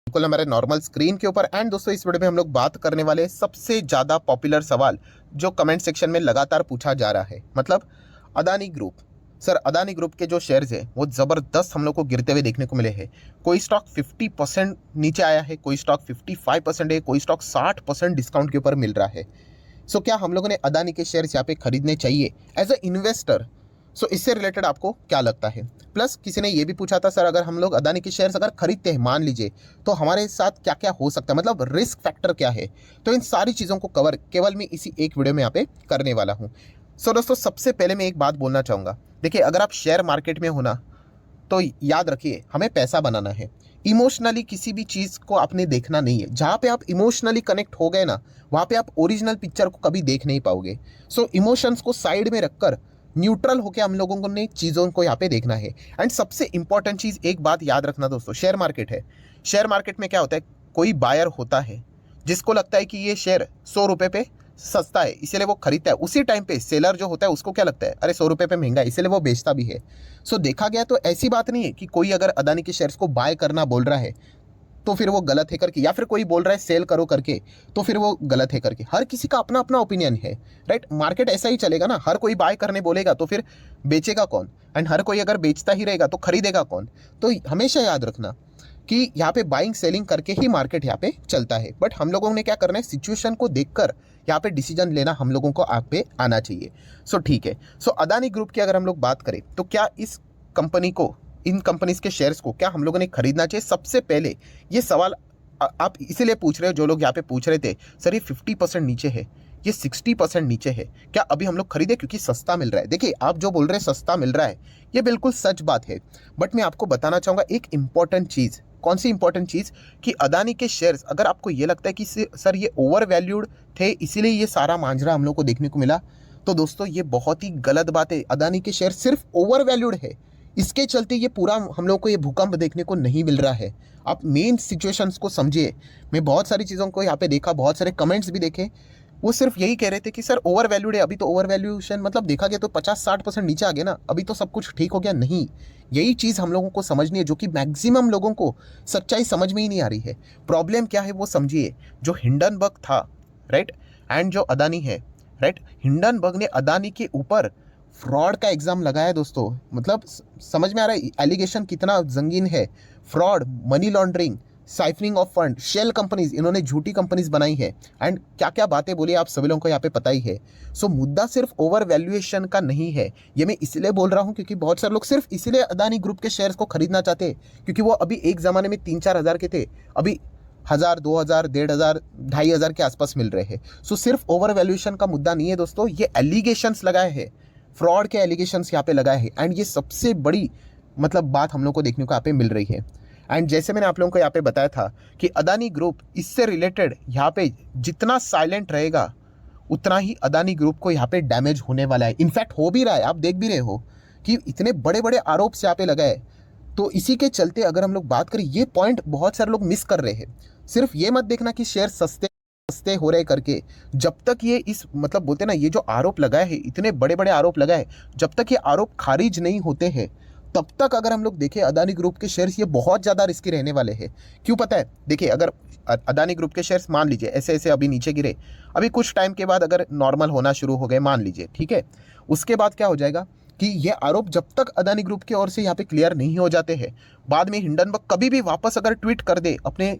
बिल्कुल हमारे normal screen के ऊपर। एंड दोस्तों इस वीडियो में हम लोग बात करने वाले सबसे ज़्यादा पॉपुलर सवाल जो कमेंट सेक्शन में लगातार पूछा जा रहा है, मतलब Adani group. Sir Adani group के जो शेयर्स है वो ज़बरदस्त हम लोग को गिरते हुए देखने को मिले हैं। कोई स्टॉक 50% नीचे आया है, कोई स्टॉक 55% है, कोई स्टॉक 60% डिस्काउंट के ऊपर मिल रहा है। सो क्या हम लोगों ने अदानी के शेयर्स यहाँ पे खरीदने चाहिए एज अ इन्वेस्टर? सो इससे रिलेटेड आपको क्या लगता है? प्लस किसी ने ये भी पूछा था, सर अगर हम लोग अदानी के शेयर्स अगर खरीदते हैं मान लीजिए, तो हमारे साथ क्या क्या हो सकता है, मतलब रिस्क फैक्टर क्या है? तो इन सारी चीज़ों को कवर केवल मैं इसी एक वीडियो में यहाँ पे करने वाला हूँ। सो दोस्तों सबसे पहले मैं एक बात बोलना चाहूँगा। देखिए अगर आप शेयर मार्केट में हो ना, तो याद रखिए हमें पैसा बनाना है। इमोशनली किसी भी चीज़ को आपने देखना नहीं है। जहाँ पे आप इमोशनली कनेक्ट हो गए ना, वहाँ पे आप ओरिजिनल पिक्चर को कभी देख नहीं पाओगे। सो इमोशंस को साइड में रखकर न्यूट्रल होकर हम लोगों ने चीज़ों को यहाँ पे देखना है। एंड सबसे इंपॉर्टेंट चीज़ एक बात याद रखना दोस्तों, शेयर मार्केट है। शेयर मार्केट में क्या होता है, कोई बायर होता है जिसको लगता है कि ये शेयर 100 रुपये पे सस्ता है, इसीलिए वो खरीदता है। उसी टाइम पे सेलर जो होता है उसको क्या लगता है, अरे 100 रुपये पे महंगा है, इसीलिए वो बेचता भी है। सो देखा गया तो ऐसी बात नहीं है कि कोई अगर अदानी के शेयर्स को बाय करना बोल रहा है तो फिर वो गलत है करके, या फिर कोई बोल रहा है सेल करो करके तो फिर वो गलत है करके। हर किसी का अपना अपना ओपिनियन है, राइट। मार्केट ऐसा ही चलेगा ना, हर कोई बाय करने बोलेगा तो फिर बेचेगा कौन? एंड हर कोई अगर बेचता ही रहेगा तो खरीदेगा कौन? तो हमेशा याद रखना कि यहाँ पे बाइंग सेलिंग करके ही मार्केट यहाँ पे चलता है। बट हम लोगों ने क्या करना है, सिचुएशन को देखकर यहाँ पे डिसीजन लेना हम लोगों को आप पे आना चाहिए। सो ठीक है। सो अदानी ग्रुप की अगर हम लोग बात करें तो क्या इस कंपनी को, इन कंपनीज के शेयर्स को क्या हम लोगों ने खरीदना चाहिए? सबसे पहले ये सवाल आप इसीलिए पूछ रहे हो, जो लोग यहाँ पे पूछ रहे थे सर ये 50% नीचे है, ये 60% नीचे है, क्या अभी हम लोग खरीदें क्योंकि सस्ता मिल रहा है? देखिए आप जो बोल रहे हैं सस्ता मिल रहा है, ये बिल्कुल सच बात है। बट मैं आपको बताना चाहूँगा एक इंपॉर्टेंट चीज़। कौन सी इंपॉर्टेंट चीज़? कि अदानी के शेयर्स अगर आपको ये लगता है कि सर ये ओवर वैल्यूड थे इसीलिए ये सारा मांझरा हम लोग को देखने को मिला, तो दोस्तों ये बहुत ही गलत बात है। अदानी के शेयर सिर्फ ओवर वैल्यूड है, इसके चलते ये पूरा हम लोग को ये भूकंप देखने को नहीं मिल रहा है। आप मेन सिचुएशंस को समझिए। मैं बहुत सारी चीज़ों को यहाँ पे देखा, बहुत सारे कमेंट्स भी देखे, वो सिर्फ यही कह रहे थे कि सर ओवर वैल्यूड है। अभी तो ओवर वैल्यूएशन मतलब देखा गया तो 50-60% नीचे आ गया ना, अभी तो सब कुछ ठीक हो गया। नहीं, यही चीज़ हम लोगों को समझनी है, जो कि मैक्सिमम लोगों को सच्चाई समझ में ही नहीं आ रही है। प्रॉब्लम क्या है वो समझिए। जो हिंडनबर्ग था, राइट, एंड जो अदानी है, राइट, हिंडनबर्ग ने अदानी के ऊपर फ्रॉड का एग्जाम लगाया दोस्तों। मतलब समझ में आ रहा है एलिगेशन कितना जंगीन है। Fraud, money laundering, siphoning of fund, shell companies, इन्होंने झूठी कंपनीज बनाई है। एंड क्या क्या बातें बोली आप सभी लोगों को यहाँ पे पता ही है। सो मुद्दा सिर्फ ओवर वैल्यूएशन का नहीं है। ये मैं इसलिए बोल रहा हूँ क्योंकि बहुत सारे लोग सिर्फ इसलिए अदानी ग्रुप के शेयर्स को खरीदना चाहते हैं क्योंकि वो अभी एक ज़माने में 3-4 हज़ार के थे, अभी 1,000, 2,000, 1,500, 2,500 के आसपास मिल रहे हैं। सो सिर्फ ओवर वैल्यूएशन का मुद्दा नहीं है दोस्तों, ये एलिगेशंस लगाए हैं, फ्रॉड के एलिगेशंस यहाँ पे लगाए हैं। एंड ये सबसे बड़ी मतलब बात हम लोग को देखने को यहाँ पे मिल रही है। एंड जैसे मैंने आप लोगों को यहाँ पे बताया था कि अदानी ग्रुप इससे रिलेटेड यहाँ पे जितना साइलेंट रहेगा उतना ही अदानी ग्रुप को यहाँ पे डैमेज होने वाला है। इनफैक्ट हो भी रहा है, आप देख भी रहे हो कि इतने बड़े बड़े आरोप से यहाँ पे लगाए। तो इसी के चलते अगर हम लोग बात करें, ये पॉइंट बहुत सारे लोग मिस कर रहे हैं। सिर्फ ये मत देखना कि शेयर सस्ते सस्ते हो रहे करके। जब तक ये इस मतलब बोलते ना, ये जो आरोप लगाए हैं, इतने बड़े बड़े आरोप लगाए, जब तक ये आरोप खारिज नहीं होते हैं तब तक अगर हम लोग देखें अदानी ग्रुप के शेयर्स ये बहुत ज़्यादा रिस्की रहने वाले हैं। क्यों पता है? देखिए अगर अदानी ग्रुप के शेयर्स मान लीजिए ऐसे ऐसे अभी नीचे गिरे, अभी कुछ टाइम के बाद अगर नॉर्मल होना शुरू हो गए मान लीजिए, ठीक है, उसके बाद क्या हो जाएगा कि ये आरोप जब तक अदानी ग्रुप की ओर से यहाँ पे क्लियर नहीं हो जाते हैं, बाद में हिंडनबर्ग कभी भी वापस अगर ट्वीट कर दे अपने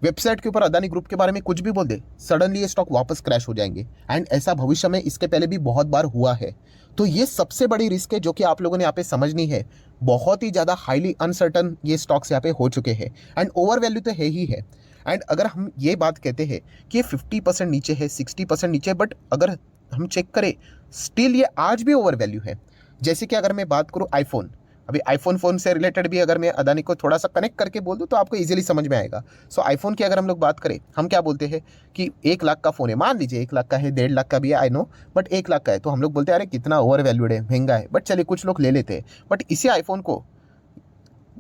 वेबसाइट के ऊपर अदानी ग्रुप के बारे में कुछ भी बोल दे, सडनली ये स्टॉक वापस क्रैश हो जाएंगे। एंड ऐसा भविष्य में इसके पहले भी बहुत बार हुआ है। तो ये सबसे बड़ी रिस्क है जो कि आप लोगों ने यहाँ पे समझनी है। बहुत ही ज़्यादा हाईली अनसर्टन ये स्टॉक्स यहाँ पे हो चुके हैं एंड ओवर वैल्यू तो है ही है। एंड अगर हम ये बात कहते हैं कि ये 50% नीचे है, 60% नीचे, बट अगर हम चेक करें स्टिल ये आज भी ओवर वैल्यू है। जैसे कि अगर मैं बात करूँ आईफोन, अभी आईफोन फ़ोन से रिलेटेड भी अगर मैं अदानी को थोड़ा सा कनेक्ट करके बोल दूँ तो आपको इजीली समझ में आएगा। सो आईफोन की अगर हम लोग बात करें, हम क्या बोलते हैं कि 1 लाख का फ़ोन है, मान लीजिए 1 लाख का है, 1.5 लाख का भी है, आई नो, बट 1 लाख का है तो हम लोग बोलते हैं अरे कितना ओवर वैल्यूड है, महंगा है। बट चलिए कुछ लोग ले लेते हैं। बट इसी आईफोन को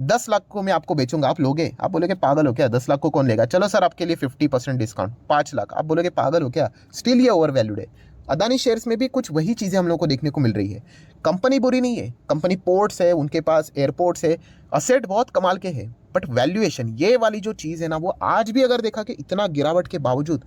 10 लाख को मैं आपको बेचूंगा, आप लोगे? आप बोलोगे पागल हो क्या, 10 लाख को कौन लेगा? चलो सर आपके लिए 50% डिस्काउंट, 5 लाख, आप बोलोगे पागल हो क्या? स्टिल ये ओवर वैल्यूड है। अदानी शेयर्स में भी कुछ वही चीज़ें हम लोग को देखने को मिल रही है। कंपनी बुरी नहीं है, कंपनी पोर्ट्स है, उनके पास एयरपोर्ट्स है, असेट बहुत कमाल के हैं, बट वैल्यूएशन ये वाली जो चीज़ है ना, वो आज भी अगर देखा कि इतना गिरावट के बावजूद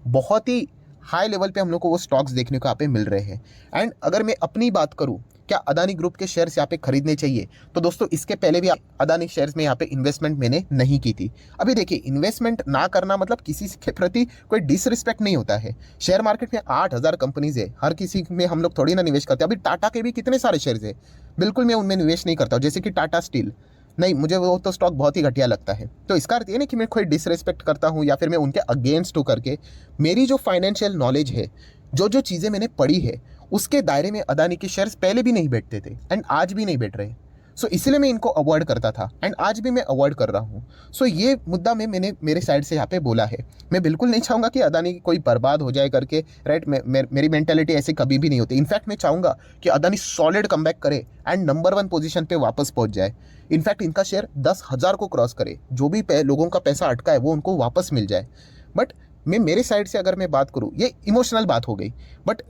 बहुत ही हाई लेवल पे हम लोग को वो स्टॉक्स देखने को यहाँ पे मिल रहे हैं। एंड अगर मैं अपनी बात करूँ क्या अदानी ग्रुप के शेयर्स यहाँ पे खरीदने चाहिए, तो दोस्तों इसके पहले भी अदानी शेयर्स में यहाँ पे इन्वेस्टमेंट मैंने नहीं की थी। अभी देखिए, इन्वेस्टमेंट ना करना मतलब किसी के प्रति कोई डिसरिस्पेक्ट नहीं होता है। शेयर मार्केट में 8,000 कंपनीज है, हर किसी में हम लोग थोड़ी ना निवेश करते। अभी टाटा के भी कितने सारे शेयर्स है, बिल्कुल मैं उनमें निवेश नहीं करता हूँ, जैसे कि टाटा स्टील। नहीं, मुझे वो तो स्टॉक बहुत ही घटिया लगता है। तो इसका अर्थ ये नहीं कि मैं कोई डिसरिस्पेक्ट करता हूँ या फिर मैं उनके अगेंस्ट हो करके। मेरी जो फाइनेंशियल नॉलेज है, जो जो चीज़ें मैंने पढ़ी है, उसके दायरे में अदानी के शेयर्स पहले भी नहीं बैठते थे एंड आज भी नहीं बैठ रहे। सो इसलिए मैं इनको अवॉइड करता था एंड आज भी मैं अवॉइड कर रहा हूँ। सो ये मुद्दा मैंने मेरे साइड से यहाँ पे बोला है। मैं बिल्कुल नहीं चाहूँगा कि अदानी कोई बर्बाद हो जाए करके, राइट। मेरी मेंटेलिटी ऐसी कभी भी नहीं होती। इनफैक्ट मैं चाहूँगा कि अदानी सॉलिड कमबैक करे एंड नंबर 1 पोजीशन पे वापस पहुँच जाए। इनफैक्ट इनका शेयर 10,000 को क्रॉस करे, जो भी लोगों का पैसा अटका है वो उनको वापस मिल जाए। बट मैं मेरे साइड से अगर मैं बात करूँ, ये इमोशनल बात हो गई, बट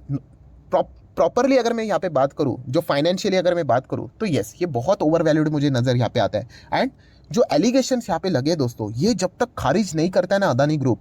प्रॉपरली अगर मैं यहाँ पे बात करूँ, जो फाइनेंशियली अगर मैं बात करूँ, तो यस ये बहुत ओवर वैल्यूड मुझे नज़र यहाँ पे आता है। एंड जो एलिगेशंस यहाँ पे लगे दोस्तों, ये जब तक खारिज नहीं करता है ना अदानी ग्रुप,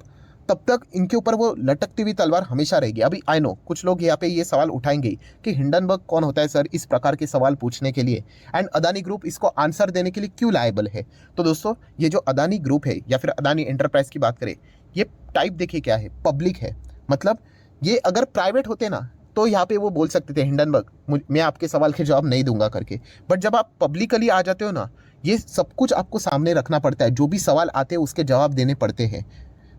तब तक इनके ऊपर वो लटकती हुई तलवार हमेशा रहेगी। अभी आई नो कुछ लोग यहाँ पे ये सवाल उठाएंगे कि हिंडनबर्ग कौन होता है सर इस प्रकार के सवाल पूछने के लिए, एंड अदानी ग्रुप इसको आंसर देने के लिए क्यों लायबल है। तो दोस्तों ये जो अदानी ग्रुप है या फिर अदानी एंटरप्राइज की बात करें, ये टाइप देखिए क्या है, पब्लिक है। मतलब ये अगर प्राइवेट होते ना तो यहाँ पे वो बोल सकते थे हिंडनबर्ग मैं आपके सवाल के जवाब नहीं दूंगा करके। बट जब आप पब्लिकली आ जाते हो ना, ये सब कुछ आपको सामने रखना पड़ता है, जो भी सवाल आते हैं उसके जवाब देने पड़ते हैं।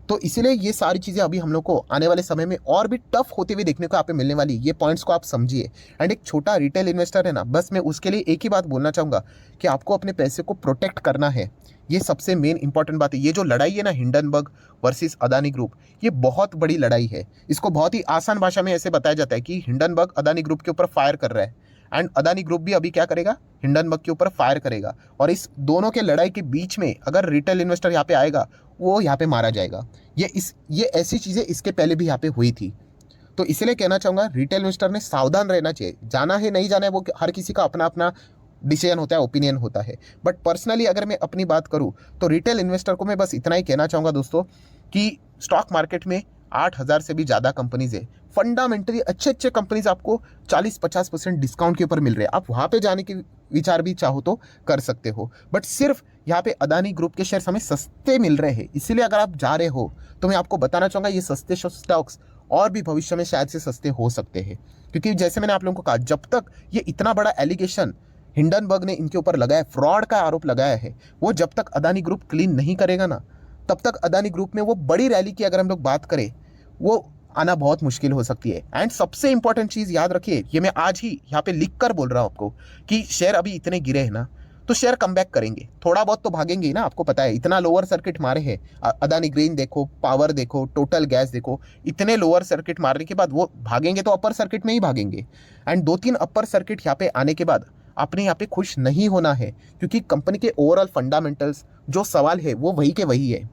तो इसलिए ये सारी चीज़ें अभी हम लोग को आने वाले समय में और भी टफ होते हुए देखने को यहाँ पे मिलने वाली, ये पॉइंट्स को आप समझिए। एंड एक छोटा रिटेल इन्वेस्टर है ना, बस मैं उसके लिए एक ही बात बोलना चाहूँगा कि आपको अपने पैसे को प्रोटेक्ट करना है। ये सबसे मेन इंपॉर्टेंट बात है। ये जो लड़ाई है ना हिंडनबर्ग वर्सेस अदानी ग्रुप, ये बहुत बड़ी लड़ाई है। इसको बहुत ही आसान भाषा में ऐसे बताया जाता है कि हिंडनबर्ग अदानी ग्रुप के ऊपर फायर कर रहा है एंड अदानी ग्रुप भी अभी क्या करेगा, हिंडनबर्ग के ऊपर फायर करेगा। और इस दोनों के लड़ाई के बीच में अगर रिटेल इन्वेस्टर यहाँ पे आएगा, वो यहाँ पे मारा जाएगा। ये ऐसी चीज़ें इसके पहले भी यहाँ पे हुई थी। तो इसलिए कहना चाहूँगा रिटेल इन्वेस्टर ने सावधान रहना चाहिए। जाना है नहीं जाना है वो हर किसी का अपना अपना डिसीजन होता है, ओपिनियन होता है। बट पर्सनली अगर मैं अपनी बात करूँ तो रिटेल इन्वेस्टर को मैं बस इतना ही कहना चाहूँगा दोस्तों कि स्टॉक मार्केट में 8,000 से भी ज़्यादा कंपनीज है। फंडामेंटली अच्छे अच्छे कंपनीज आपको 40-50% डिस्काउंट के ऊपर मिल रहे हैं। आप वहाँ पे जाने की विचार भी चाहो तो कर सकते हो। बट सिर्फ यहाँ पे अदानी ग्रुप के शेयर्स हमें सस्ते मिल रहे हैं, इसीलिए अगर आप जा रहे हो तो मैं आपको बताना चाहूँगा ये सस्ते स्टॉक्स और भी भविष्य में शायद से सस्ते हो सकते हैं। क्योंकि जैसे मैंने आप लोगों को कहा, जब तक ये इतना बड़ा एलिगेशन हिंडनबर्ग ने इनके ऊपर लगाया, फ्रॉड का आरोप लगाया है, वो जब तक अदानी ग्रुप क्लीन नहीं करेगा ना, तब तक अदानी ग्रुप में वो बड़ी रैली की अगर हम लोग बात करें, वो आना बहुत मुश्किल हो सकती है। एंड सबसे इंपॉर्टेंट चीज़ याद रखिए, ये मैं आज ही यहाँ पे लिख कर बोल रहा हूँ आपको कि शेयर अभी इतने गिरे हैं ना, तो शेयर कमबैक करेंगे, थोड़ा बहुत तो भागेंगे ही ना। आपको पता है इतना लोअर सर्किट मारे हैं, अदानी ग्रीन देखो, पावर देखो, टोटल गैस देखो, इतने लोअर सर्किट मारने के बाद वो भागेंगे तो अपर सर्किट में ही भागेंगे। एंड 2-3 अपर सर्किट यहाँ पे आने के बाद आपने यहाँ पे खुश नहीं होना है, क्योंकि कंपनी के ओवरऑल फंडामेंटल्स जो सवाल है वो वही के वही है।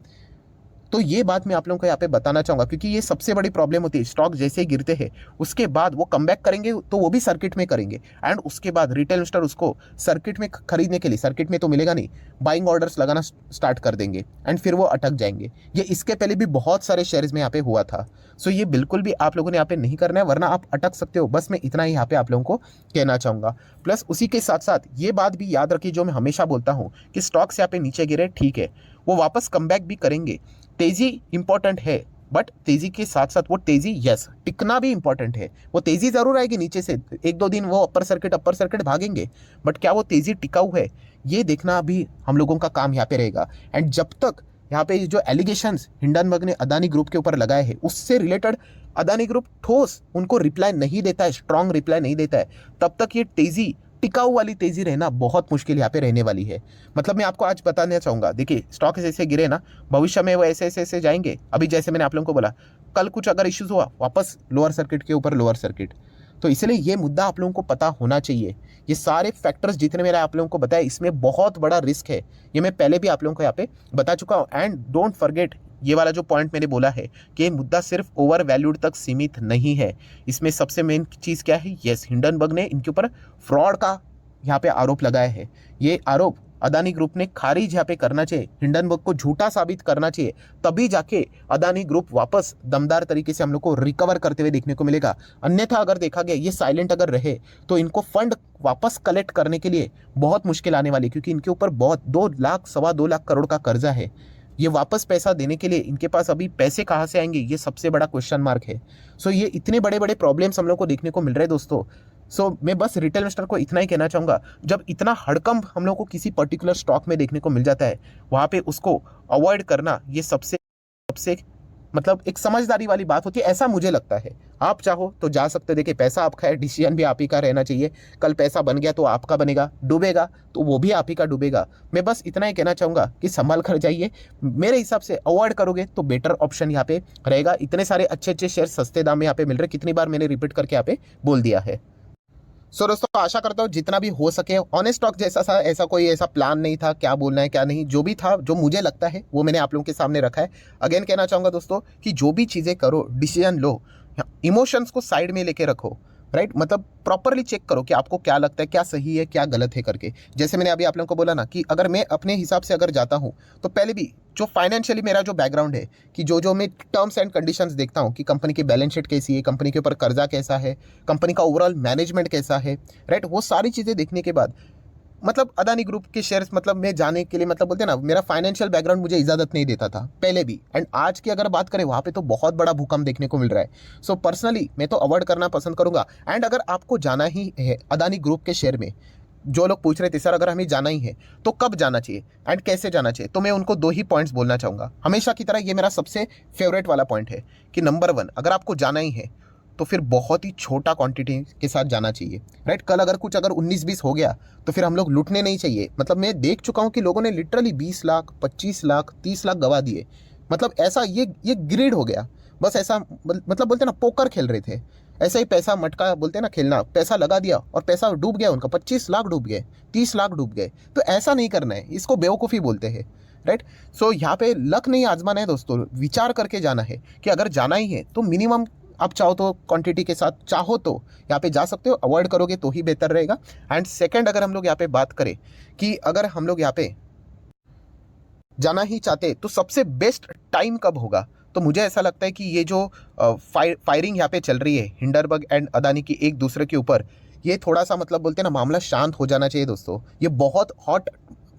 तो ये बात मैं आप लोगों को यहाँ पे बताना चाहूँगा, क्योंकि ये सबसे बड़ी प्रॉब्लम होती है। स्टॉक जैसे ही गिरते हैं उसके बाद वो कमबैक करेंगे तो वो भी सर्किट में करेंगे, एंड उसके बाद रिटेल इन्वेस्टर उसको सर्किट में खरीदने के लिए, सर्किट में तो मिलेगा नहीं, बाइंग ऑर्डर्स लगाना स्टार्ट कर देंगे एंड फिर वो अटक जाएंगे। ये इसके पहले भी बहुत सारे शेयर्स में यहाँ पे हुआ था। सो ये बिल्कुल भी आप लोगों ने यहाँ पे नहीं करना है, वरना आप अटक सकते हो। बस मैं इतना ही यहाँ पे आप लोगों को कहना चाहूँगा। प्लस उसी के साथ साथ ये बात भी याद रखिए, जो मैं हमेशा बोलता हूँ कि स्टॉक्स यहाँ पे नीचे गिरे, ठीक है, वो वापस कमबैक भी करेंगे। तेजी इंपॉर्टेंट है, बट तेजी के साथ साथ वो तेजी यस टिकना भी इंपॉर्टेंट है। वो तेजी जरूर आएगी नीचे से, 1-2 दिन वो अपर सर्किट भागेंगे, बट क्या वो तेजी टिकाऊ है, ये देखना भी हम लोगों का काम यहाँ पे रहेगा। एंड जब तक यहाँ पे जो एलिगेशंस हिंडनबर्ग ने अदानी ग्रुप के ऊपर लगाए हैं, उससे रिलेटेड अदानी ग्रुप ठोस उनको रिप्लाई नहीं देता है, स्ट्रॉन्ग रिप्लाई नहीं देता है, तब तक ये तेजी, टिकाऊ वाली तेजी रहना बहुत मुश्किल यहाँ पे रहने वाली है। मतलब मैं आपको आज बताना चाहूँगा, देखिए स्टॉक ऐसे गिरे ना, भविष्य में वो ऐसे जाएंगे। अभी जैसे मैंने आप लोगों को बोला, कल कुछ अगर इश्यूज हुआ, वापस लोअर सर्किट के ऊपर लोअर सर्किट। तो इसलिए ये मुद्दा आप लोगों को पता होना चाहिए। ये सारे फैक्टर्स जितने मैंने आप लोगों को बताया, इसमें बहुत बड़ा रिस्क है, ये मैं पहले भी आप लोगों को यहाँ पे बता चुका हूँ। एंड डोंट फॉरगेट, ये वाला जो पॉइंट मैंने बोला है कि ये मुद्दा सिर्फ ओवर वैल्यूड तक सीमित नहीं है। इसमें सबसे मेन चीज़ क्या है, यस हिंडनबर्ग ने इनके ऊपर फ्रॉड का यहाँ पे आरोप लगाया है। ये आरोप अदानी ग्रुप ने खारिज यहाँ पे करना चाहिए, हिंडनबर्ग को झूठा साबित करना चाहिए, तभी जाके अदानी ग्रुप वापस दमदार तरीके से हम लोग को रिकवर करते हुए देखने को मिलेगा। अन्यथा अगर देखा गया ये साइलेंट अगर रहे तो इनको फंड वापस कलेक्ट करने के लिए बहुत मुश्किल आने वाली, क्योंकि इनके ऊपर बहुत 2 लाख 2.25 लाख करोड़ का कर्जा है। ये वापस पैसा देने के लिए इनके पास अभी पैसे कहाँ से आएंगे, ये सबसे बड़ा क्वेश्चन मार्क है। सो ये इतने बड़े बड़े प्रॉब्लम्स हम लोग को देखने को मिल रहे हैं दोस्तों। सो मैं बस रिटेल इन्वेस्टर को इतना ही कहना चाहूँगा, जब इतना हड़कंप हम लोग को किसी पर्टिकुलर स्टॉक में देखने को मिल जाता है, वहाँ पे उसको अवॉइड करना ये सबसे सबसे मतलब एक समझदारी वाली बात होती है, ऐसा मुझे लगता है। आप चाहो तो जा सकते हो, देखिए पैसा आपका है, डिसीजन भी आप ही का रहना चाहिए। कल पैसा बन गया तो आपका बनेगा, डूबेगा तो वो भी आप ही का डूबेगा। मैं बस इतना ही कहना चाहूँगा कि संभाल कर जाइए। मेरे हिसाब से अवॉइड करोगे तो बेटर ऑप्शन यहाँ पे रहेगा। इतने सारे अच्छे अच्छे शेयर सस्ते दाम में यहाँ पे मिल रहे, कितनी बार मैंने रिपीट करके यहाँ पे बोल दिया है। सो दोस्तों आशा करता हूँ जितना भी हो सके ऑन स्टॉक जैसा सा ऐसा कोई ऐसा प्लान नहीं था, क्या बोलना है क्या नहीं, जो भी था जो मुझे लगता है वो मैंने आप लोगों के सामने रखा है। अगेन कहना चाहूँगा दोस्तों कि जो भी चीज़ें करो डिसीजन लो, इमोशंस को साइड में लेके रखो, राइट। मतलब प्रॉपरली चेक करो कि आपको क्या लगता है, क्या सही है क्या गलत है करके। जैसे मैंने अभी आप लोगों को बोला ना कि अगर मैं अपने हिसाब से अगर जाता हूँ तो पहले भी जो फाइनेंशियली मेरा जो बैकग्राउंड है कि जो मैं टर्म्स एंड कंडीशंस देखता हूँ कि कंपनी की बैलेंस शीट कैसी है, कंपनी के ऊपर कर्जा कैसा है, कंपनी का ओवरऑल मैनेजमेंट कैसा है, राइट, वो सारी चीज़ें देखने के बाद मतलब अदानी ग्रुप के शेयर्स मतलब मैं जाने के लिए मतलब बोलते हैं ना, मेरा फाइनेंशियल बैकग्राउंड मुझे इजाज़त नहीं देता था पहले भी। एंड आज की अगर बात करें वहाँ पे तो बहुत बड़ा भूकंप देखने को मिल रहा है। सो पर्सनली मैं तो अवॉइड करना पसंद करूँगा। एंड अगर आपको जाना ही है अदानी ग्रुप के शेयर में, जो लोग पूछ रहे थे सर अगर हमें जाना ही है तो कब जाना चाहिए एंड कैसे जाना चाहिए, तो मैं उनको 2 ही पॉइंट्स बोलना चाहूँगा। हमेशा की तरह ये मेरा सबसे फेवरेट वाला पॉइंट है कि नंबर 1 अगर आपको जाना ही है तो फिर बहुत ही छोटा क्वांटिटी के साथ जाना चाहिए, राइट। कल अगर कुछ अगर 19-20 हो गया तो फिर हम लोग लूटने नहीं चाहिए। मतलब मैं देख चुका हूँ कि लोगों ने लिटरली 20 लाख 25 लाख 30 लाख गवा दिए। मतलब ऐसा ये ग्रीड हो गया, बस ऐसा मतलब बोलते हैं ना पोकर खेल रहे थे, ऐसा ही पैसा मटका बोलते हैं ना खेलना, पैसा लगा दिया और पैसा डूब गया उनका, 25 लाख डूब गए, 30 लाख डूब गए। तो ऐसा नहीं करना है, इसको बेवकूफ़ी बोलते हैं, राइट। सो यहाँ पे लक नहीं आजमाना है दोस्तों, विचार करके जाना है कि अगर जाना ही है तो मिनिमम आप चाहो तो क्वांटिटी के साथ चाहो तो यहाँ पे जा सकते हो, अवॉइड करोगे तो ही बेहतर रहेगा। एंड सेकंड अगर हम लोग यहाँ पे बात करें कि अगर हम लोग यहाँ पे जाना ही चाहते तो सबसे बेस्ट टाइम कब होगा, तो मुझे ऐसा लगता है कि ये जो फायरिंग यहाँ पे चल रही है हिंडनबर्ग एंड अदानी की एक दूसरे के ऊपर, ये थोड़ा सा मतलब बोलते हैं ना मामला शांत हो जाना चाहिए दोस्तों। ये बहुत हॉट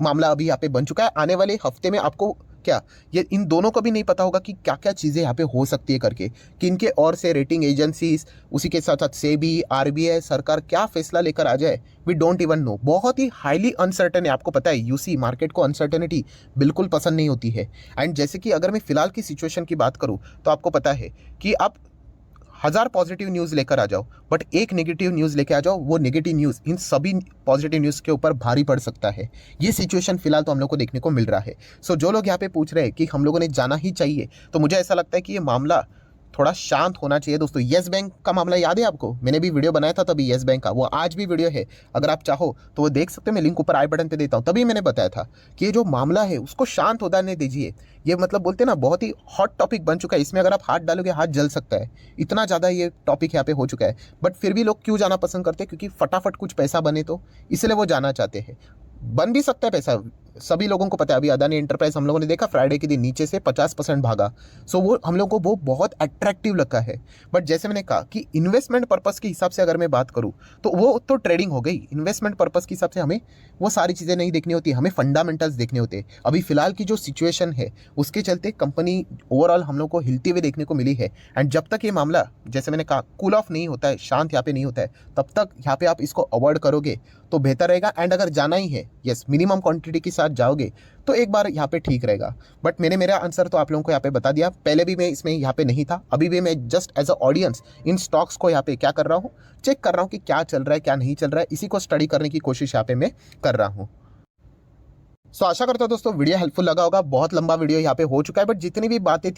मामला अभी यहाँ पे बन चुका है। आने वाले हफ्ते में आपको क्या ये इन दोनों को भी नहीं पता होगा कि क्या क्या चीज़ें यहाँ पे हो सकती है करके, कि इनके और से रेटिंग एजेंसीज, उसी के साथ साथ सेबी, आरबीआई, सरकार क्या फैसला लेकर आ जाए, वी डोंट इवन नो। बहुत ही हाईली अनसर्टन है, आपको पता है यूसी मार्केट को अनसर्टेनिटी बिल्कुल पसंद नहीं होती है। एंड जैसे कि अगर मैं फिलहाल की सिचुएशन की बात करूँ तो आपको पता है कि आप 1000 पॉजिटिव न्यूज़ लेकर आ जाओ बट एक नेगेटिव न्यूज़ लेके आ जाओ, वो नेगेटिव न्यूज़ इन सभी पॉजिटिव न्यूज़ के ऊपर भारी पड़ सकता है। ये सिचुएशन फिलहाल तो हम लोग को देखने को मिल रहा है। सो जो लोग यहाँ पे पूछ रहे हैं कि हम लोगों ने जाना ही चाहिए, तो मुझे ऐसा लगता है कि ये मामला थोड़ा शांत होना चाहिए दोस्तों। येस बैंक का मामला याद है आपको, मैंने भी वीडियो बनाया था तभी येस बैंक का, वो आज भी वीडियो है, अगर आप चाहो तो वो देख सकते हो, मैं लिंक ऊपर आई बटन पे देता हूँ। तभी मैंने बताया था कि ये जो मामला है उसको शांत होने दीजिए। ये मतलब बोलते हैं ना बहुत ही हॉट टॉपिक बन चुका है, इसमें अगर आप हाथ डालोगे हाथ जल सकता है, इतना ज़्यादा ये टॉपिक यहाँ पे हो चुका है। बट फिर भी लोग क्यों जाना पसंद करते हैं, क्योंकि फटाफट कुछ पैसा बने तो इसलिए वो जाना चाहते हैं। बन भी सकता है पैसा, सभी लोगों को पता है। अभी अदानी एंटरप्राइज हम लोगों ने देखा फ्राइडे के दिन नीचे से 50% भागा। सो वो हम लोगों को वो बहुत अट्रैक्टिव लगा है। बट जैसे मैंने कहा कि इन्वेस्टमेंट पर्पस के हिसाब से अगर मैं बात करूँ तो वो तो ट्रेडिंग हो गई। इन्वेस्टमेंट पर्पस के हिसाब से हमें वो सारी चीज़ें नहीं देखनी होती, हमें फंडामेंटल्स देखने होते हैं। अभी फिलहाल की जो सिचुएशन है उसके चलते कंपनी ओवरऑल हम लोग को हिलती हुई देखने को मिली है। एंड जब तक ये मामला जैसे मैंने कहा कूल ऑफ नहीं होता है, शांत यहाँ पे नहीं होता है, तब तक यहाँ पे आप इसको अवॉइड करोगे तो बेहतर रहेगा। एंड अगर जाना ही है यस मिनिमम क्वांटिटी के साथ जाओगे तो एक बार यहाँ पे ठीक रहेगा। बट मैंने मेरा आंसर तो आप लोगों को यहाँ पे बता दिया, पहले भी मैं इसमें यहाँ पे नहीं था, अभी भी मैं just as a audience in stocks को यहाँ पे क्या कर रहा हूँ, चेक कर रहा हूँ कि क्या चल रहा है क्या नहीं चल रहा है, इसी को स्टडी करने की कोशिश यहाँ पे मैं कर रहा हूँ। सो आशा करता हूँ दोस्तों वीडियो हेल्पफुल लगा होगा। बहुत लंबा वीडियो यहाँ पे हो चुका है बट जितनी भी बातें थी